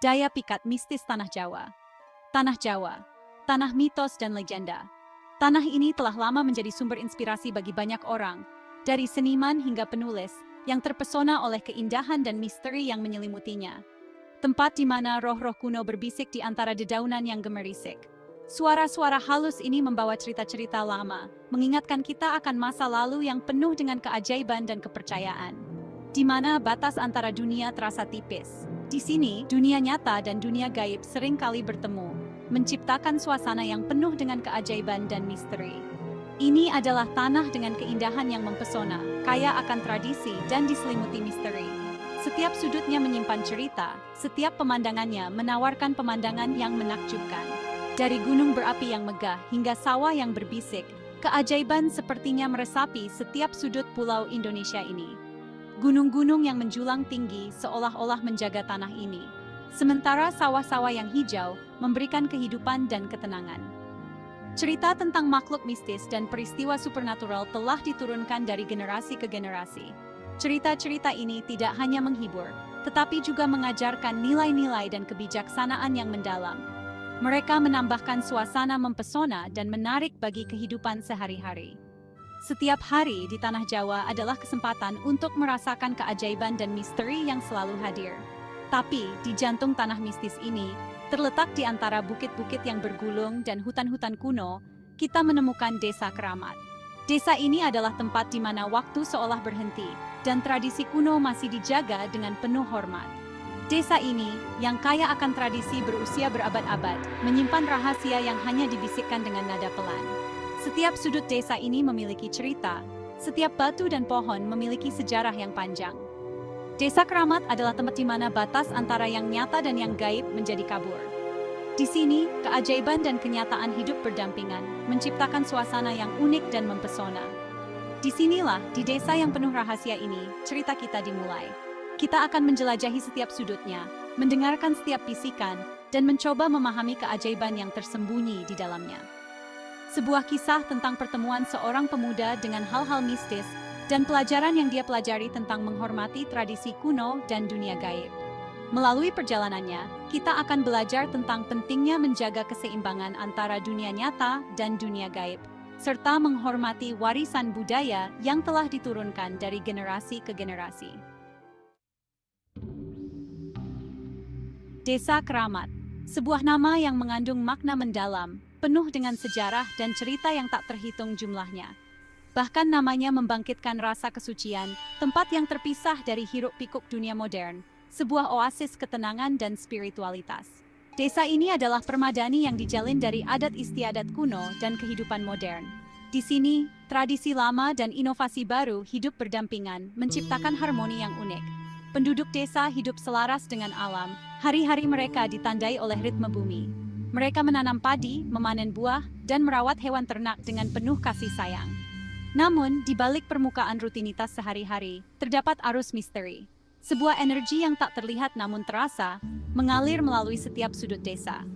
Daya pikat mistis Tanah Jawa. Tanah Jawa, tanah mitos dan legenda. Tanah ini telah lama menjadi sumber inspirasi bagi banyak orang, dari seniman hingga penulis, yang terpesona oleh keindahan dan misteri yang menyelimutinya. Tempat di mana roh-roh kuno berbisik di antara dedaunan yang gemerisik. Suara-suara halus ini membawa cerita-cerita lama, mengingatkan kita akan masa lalu yang penuh dengan keajaiban dan kepercayaan. Di mana batas antara dunia terasa tipis. Di sini, dunia nyata dan dunia gaib sering kali bertemu, menciptakan suasana yang penuh dengan keajaiban dan misteri. Ini adalah tanah dengan keindahan yang mempesona, kaya akan tradisi dan diselimuti misteri. Setiap sudutnya menyimpan cerita, setiap pemandangannya menawarkan pemandangan yang menakjubkan. Dari gunung berapi yang megah hingga sawah yang berbisik, keajaiban sepertinya meresapi setiap sudut pulau Indonesia ini. Gunung-gunung yang menjulang tinggi seolah-olah menjaga tanah ini. Sementara sawah-sawah yang hijau memberikan kehidupan dan ketenangan. Cerita tentang makhluk mistis dan peristiwa supernatural telah diturunkan dari generasi ke generasi. Cerita-cerita ini tidak hanya menghibur, tetapi juga mengajarkan nilai-nilai dan kebijaksanaan yang mendalam. Mereka menambahkan suasana mempesona dan menarik bagi kehidupan sehari-hari. Setiap hari di Tanah Jawa adalah kesempatan untuk merasakan keajaiban dan misteri yang selalu hadir. Tapi, di jantung tanah mistis ini, terletak di antara bukit-bukit yang bergulung dan hutan-hutan kuno, kita menemukan Desa Keramat. Desa ini adalah tempat di mana waktu seolah berhenti, dan tradisi kuno masih dijaga dengan penuh hormat. Desa ini, yang kaya akan tradisi berusia berabad-abad, menyimpan rahasia yang hanya dibisikkan dengan nada pelan. Setiap sudut desa ini memiliki cerita, setiap batu dan pohon memiliki sejarah yang panjang. Desa Keramat adalah tempat di mana batas antara yang nyata dan yang gaib menjadi kabur. Di sini, keajaiban dan kenyataan hidup berdampingan, menciptakan suasana yang unik dan mempesona. Disinilah, di desa yang penuh rahasia ini, cerita kita dimulai. Kita akan menjelajahi setiap sudutnya, mendengarkan setiap bisikan, dan mencoba memahami keajaiban yang tersembunyi di dalamnya. Sebuah kisah tentang pertemuan seorang pemuda dengan hal-hal mistis dan pelajaran yang dia pelajari tentang menghormati tradisi kuno dan dunia gaib. Melalui perjalanannya, kita akan belajar tentang pentingnya menjaga keseimbangan antara dunia nyata dan dunia gaib, serta menghormati warisan budaya yang telah diturunkan dari generasi ke generasi. Desa Keramat, sebuah nama yang mengandung makna mendalam, penuh dengan sejarah dan cerita yang tak terhitung jumlahnya. Bahkan namanya membangkitkan rasa kesucian, tempat yang terpisah dari hiruk-pikuk dunia modern, sebuah oasis ketenangan dan spiritualitas. Desa ini adalah permadani yang dijalin dari adat istiadat kuno dan kehidupan modern. Di sini, tradisi lama dan inovasi baru hidup berdampingan, menciptakan harmoni yang unik. Penduduk desa hidup selaras dengan alam, hari-hari mereka ditandai oleh ritme bumi. Mereka menanam padi, memanen buah, dan merawat hewan ternak dengan penuh kasih sayang. Namun, di balik permukaan rutinitas sehari-hari, terdapat arus misteri. Sebuah energi yang tak terlihat namun terasa, mengalir melalui setiap sudut desa.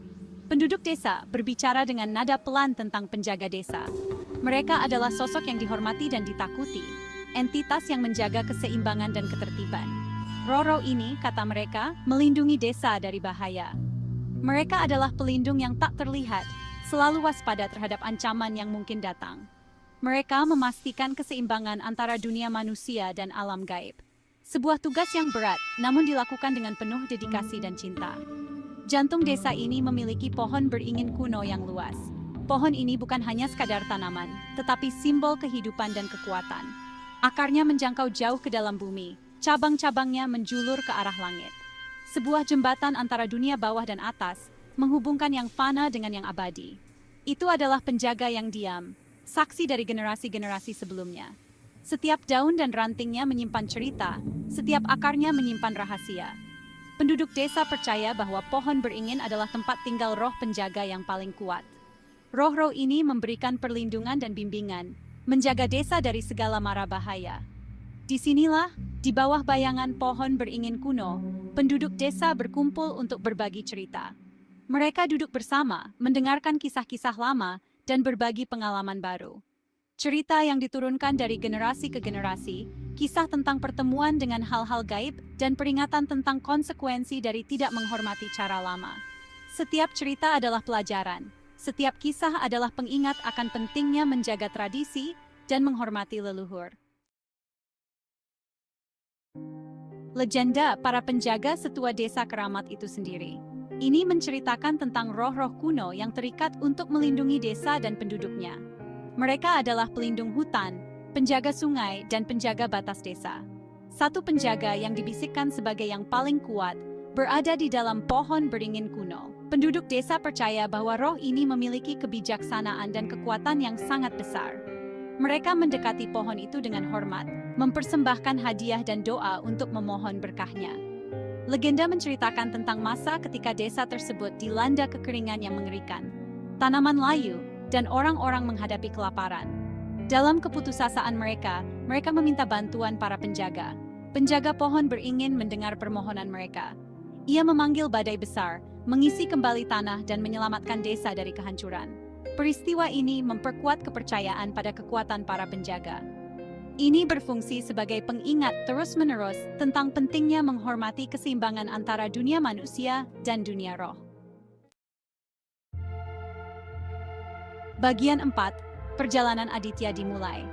Penduduk desa berbicara dengan nada pelan tentang penjaga desa. Mereka adalah sosok yang dihormati dan ditakuti, entitas yang menjaga keseimbangan dan ketertiban. Roh-roh ini, kata mereka, melindungi desa dari bahaya. Mereka adalah pelindung yang tak terlihat, selalu waspada terhadap ancaman yang mungkin datang. Mereka memastikan keseimbangan antara dunia manusia dan alam gaib. Sebuah tugas yang berat, namun dilakukan dengan penuh dedikasi dan cinta. Jantung desa ini memiliki pohon beringin kuno yang luas. Pohon ini bukan hanya sekadar tanaman, tetapi simbol kehidupan dan kekuatan. Akarnya menjangkau jauh ke dalam bumi, cabang-cabangnya menjulur ke arah langit. Sebuah jembatan antara dunia bawah dan atas, menghubungkan yang fana dengan yang abadi. Itu adalah penjaga yang diam, saksi dari generasi-generasi sebelumnya. Setiap daun dan rantingnya menyimpan cerita, setiap akarnya menyimpan rahasia. Penduduk desa percaya bahwa pohon beringin adalah tempat tinggal roh penjaga yang paling kuat. Roh-roh ini memberikan perlindungan dan bimbingan, menjaga desa dari segala mara bahaya. Disinilah, di bawah bayangan pohon beringin kuno, penduduk desa berkumpul untuk berbagi cerita. Mereka duduk bersama, mendengarkan kisah-kisah lama, dan berbagi pengalaman baru. Cerita yang diturunkan dari generasi ke generasi, kisah tentang pertemuan dengan hal-hal gaib, dan peringatan tentang konsekuensi dari tidak menghormati cara lama. Setiap cerita adalah pelajaran. Setiap kisah adalah pengingat akan pentingnya menjaga tradisi dan menghormati leluhur. Legenda para penjaga setua desa keramat itu sendiri. Ini menceritakan tentang roh-roh kuno yang terikat untuk melindungi desa dan penduduknya. Mereka adalah pelindung hutan, penjaga sungai, dan penjaga batas desa. Satu penjaga yang dibisikkan sebagai yang paling kuat berada di dalam pohon beringin kuno. Penduduk desa percaya bahwa roh ini memiliki kebijaksanaan dan kekuatan yang sangat besar. Mereka mendekati pohon itu dengan hormat, mempersembahkan hadiah dan doa untuk memohon berkahnya. Legenda menceritakan tentang masa ketika desa tersebut dilanda kekeringan yang mengerikan. Tanaman layu, dan orang-orang menghadapi kelaparan. Dalam keputusasaan mereka meminta bantuan para penjaga. Penjaga pohon beringin mendengar permohonan mereka. Ia memanggil badai besar, mengisi kembali tanah dan menyelamatkan desa dari kehancuran. Peristiwa ini memperkuat kepercayaan pada kekuatan para penjaga. Ini berfungsi sebagai pengingat terus-menerus tentang pentingnya menghormati keseimbangan antara dunia manusia dan dunia roh. Bagian 4, perjalanan Aditya dimulai.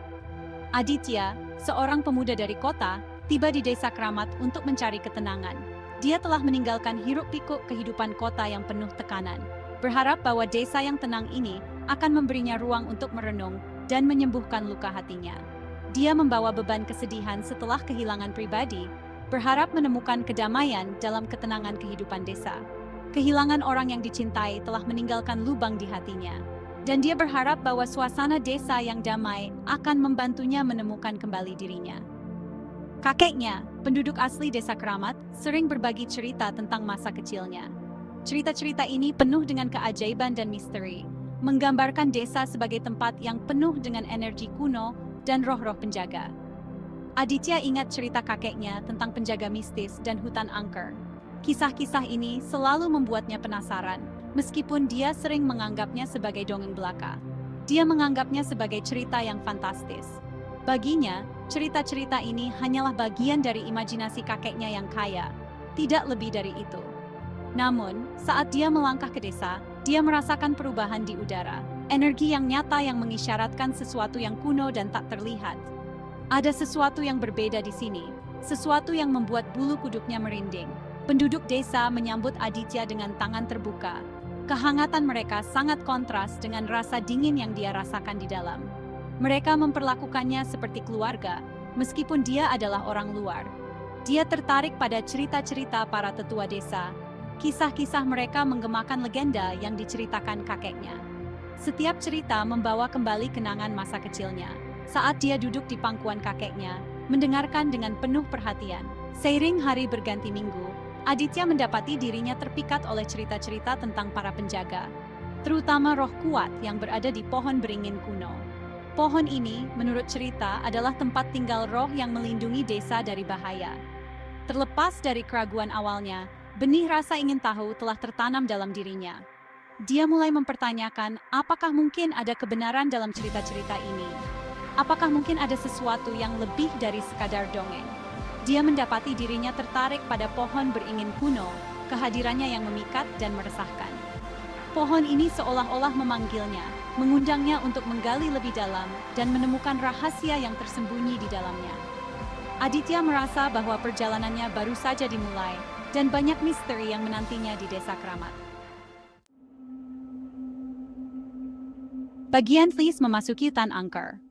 Aditya, seorang pemuda dari kota, tiba di desa keramat untuk mencari ketenangan. Dia telah meninggalkan hiruk-pikuk kehidupan kota yang penuh tekanan, berharap bahwa desa yang tenang ini akan memberinya ruang untuk merenung dan menyembuhkan luka hatinya. Dia membawa beban kesedihan setelah kehilangan pribadi, berharap menemukan kedamaian dalam ketenangan kehidupan desa. Kehilangan orang yang dicintai telah meninggalkan lubang di hatinya. Dan dia berharap bahwa suasana desa yang damai akan membantunya menemukan kembali dirinya. Kakeknya, penduduk asli desa keramat, sering berbagi cerita tentang masa kecilnya. Cerita-cerita ini penuh dengan keajaiban dan misteri, menggambarkan desa sebagai tempat yang penuh dengan energi kuno dan roh-roh penjaga. Aditya ingat cerita kakeknya tentang penjaga mistis dan hutan angker. Kisah-kisah ini selalu membuatnya penasaran, meskipun dia sering menganggapnya sebagai dongeng belaka. Dia menganggapnya sebagai cerita yang fantastis. Baginya, cerita-cerita ini hanyalah bagian dari imajinasi kakeknya yang kaya, tidak lebih dari itu. Namun, saat dia melangkah ke desa, dia merasakan perubahan di udara, energi yang nyata yang mengisyaratkan sesuatu yang kuno dan tak terlihat. Ada sesuatu yang berbeda di sini, sesuatu yang membuat bulu kuduknya merinding. Penduduk desa menyambut Aditya dengan tangan terbuka. Kehangatan mereka sangat kontras dengan rasa dingin yang dia rasakan di dalam. Mereka memperlakukannya seperti keluarga, meskipun dia adalah orang luar. Dia tertarik pada cerita-cerita para tetua desa. Kisah-kisah mereka menggemakan legenda yang diceritakan kakeknya. Setiap cerita membawa kembali kenangan masa kecilnya. Saat dia duduk di pangkuan kakeknya, mendengarkan dengan penuh perhatian. Seiring hari berganti minggu, Aditya mendapati dirinya terpikat oleh cerita-cerita tentang para penjaga, terutama roh kuat yang berada di pohon beringin kuno. Pohon ini, menurut cerita, adalah tempat tinggal roh yang melindungi desa dari bahaya. Terlepas dari keraguan awalnya, benih rasa ingin tahu telah tertanam dalam dirinya. Dia mulai mempertanyakan apakah mungkin ada kebenaran dalam cerita-cerita ini. Apakah mungkin ada sesuatu yang lebih dari sekadar dongeng? Dia mendapati dirinya tertarik pada pohon beringin kuno, kehadirannya yang memikat dan meresahkan. Pohon ini seolah-olah memanggilnya, mengundangnya untuk menggali lebih dalam dan menemukan rahasia yang tersembunyi di dalamnya. Aditya merasa bahwa perjalanannya baru saja dimulai dan banyak misteri yang menantinya di desa keramat. Bagian Fleece memasuki hutan angker.